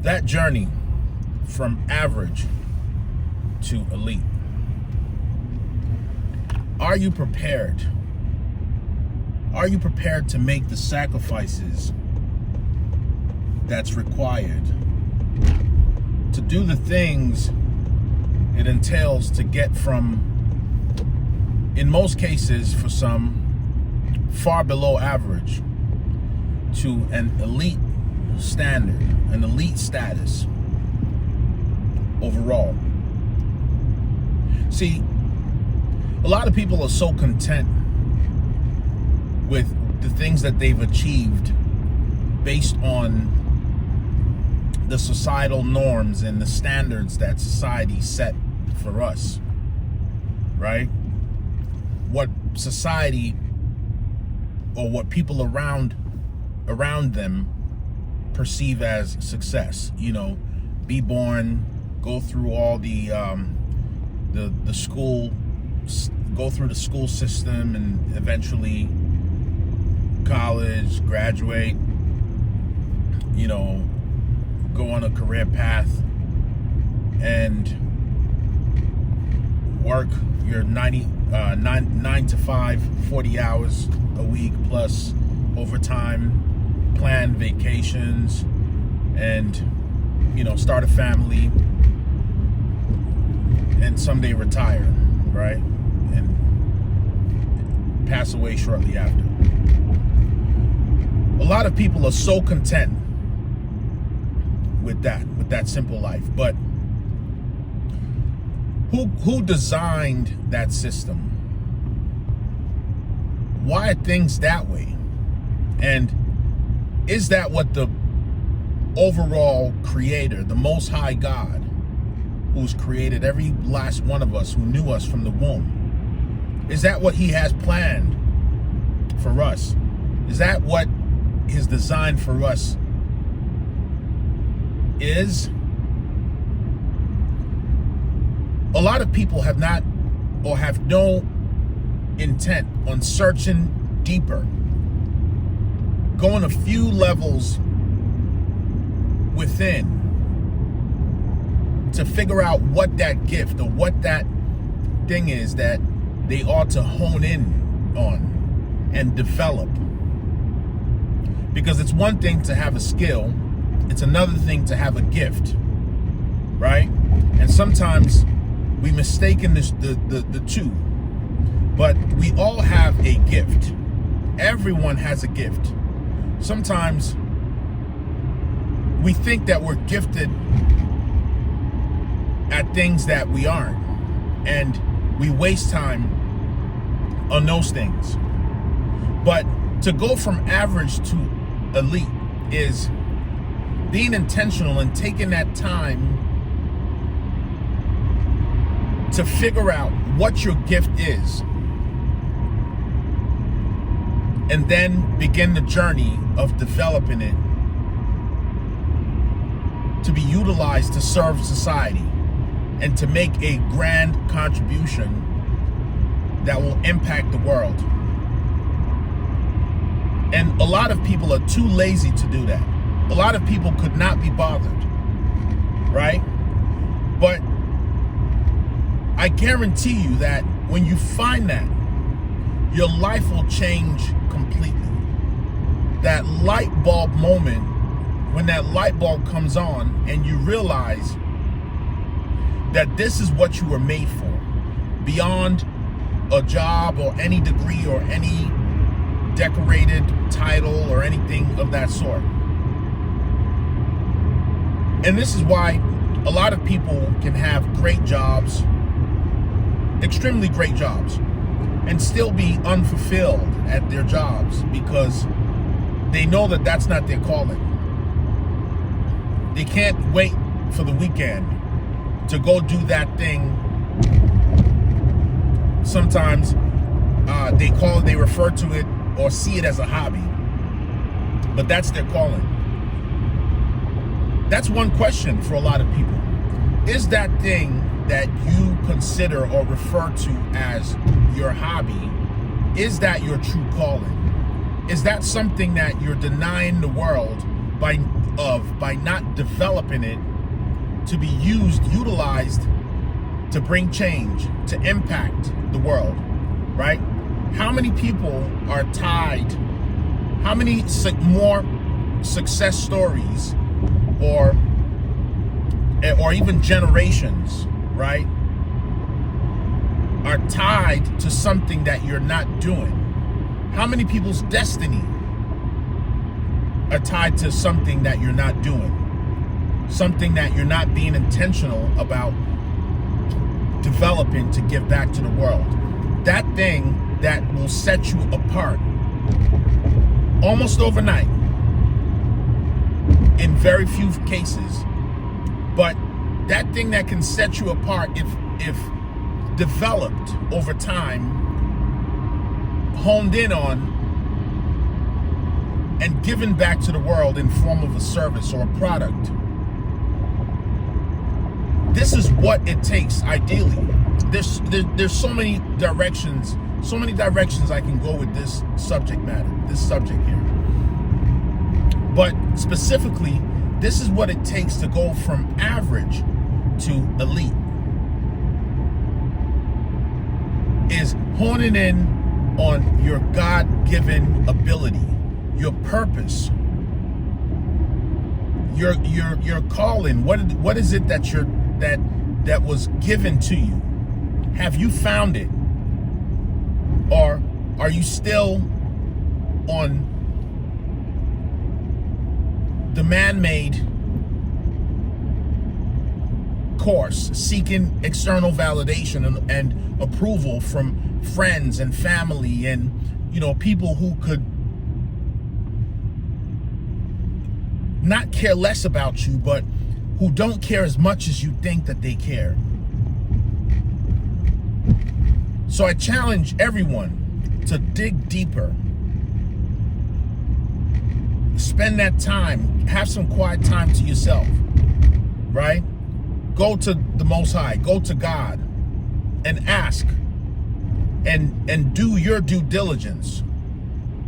That journey from average to elite. Are you prepared? Are you prepared to make the sacrifices that's required to do the things it entails to get from, in most cases for some, far below average to an elite standard, an elite status overall? See, a lot of people are so content with the things that they've achieved based on the societal norms and the standards that society set for us, right? What society or what people around them perceive as success. You know, be born, go through all the school, go through the school system, and eventually college, graduate, you know, go on a career path and work your 9 to 5, 40 hours a week plus overtime, plan vacations, and, you know, start a family and someday retire, right? And pass away shortly after. A lot of people are so content with that simple life. But who designed that system? Why are things that way? And is that what the overall creator, the Most High God, who's created every last one of us, who knew us from the womb, is that what he has planned for us? Is that what his design for us is? A lot of people have not, or have no intent on searching deeper, going a few levels within to figure out what that gift or what that thing is that they ought to hone in on and develop. Because it's one thing to have a skill, it's another thing to have a gift, right? And sometimes we mistaken the two, but we all have a gift. Everyone has a gift. Sometimes we think that we're gifted at things that we aren't, and we waste time on those things. But to go from average to elite is being intentional and taking that time to figure out what your gift is, and then begin the journey of developing it to be utilized to serve society and to make a grand contribution that will impact the world. And a lot of people are too lazy to do that. A lot of people could not be bothered, right? But I guarantee you that when you find that, your life will change completely. That light bulb moment, when that light bulb comes on and you realize that this is what you were made for, beyond a job or any degree or any decorated title or anything of that sort. And this is why a lot of people can have great jobs, extremely great jobs, and still be unfulfilled at their jobs because they know that that's not their calling. They can't wait for the weekend to go do that thing. Sometimes they refer to it or see it as a hobby, but that's their calling. That's one question for a lot of people. Is that thing that you consider or refer to as your hobby, is that your true calling? Is that something that you're denying the world by of by not developing it to be utilized to bring change, to impact the world, right? How many people are tied? How many more success stories or even generations, right, are tied to something that you're not doing? How many people's destiny are tied to something that you're not doing? Something that you're not being intentional about developing to give back to the world. That thing that will set you apart almost overnight in very few cases, but that thing that can set you apart if developed over time, honed in on, and given back to the world in form of a service or a product. This is what it takes, ideally. There's so many directions I can go with this subject matter, this subject here. But specifically, this is what it takes to go from average to elite. Is honing in on your God-given ability, your purpose, your calling. What is it that was given to you? Have you found it? Or are you still on the man-made course, seeking external validation and approval from friends and family and, people who could not care less about you, but who don't care as much as you think that they care? So I challenge everyone to dig deeper. Spend that time, have some quiet time to yourself, right? Go to the Most High, go to God and ask and do your due diligence.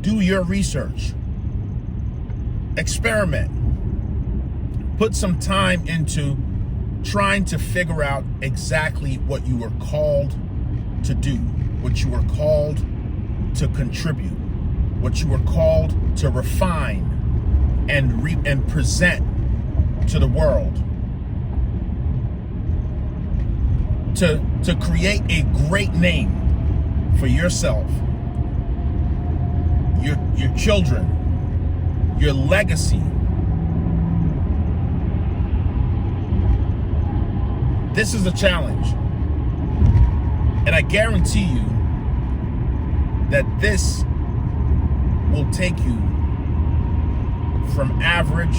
Do your research. Experiment. Put some time into trying to figure out exactly what you were called to do, what you were called to contribute, what you were called to refine and present to the world, to create a great name for yourself, your children, your legacy. This is a challenge. And I guarantee you that this will take you from average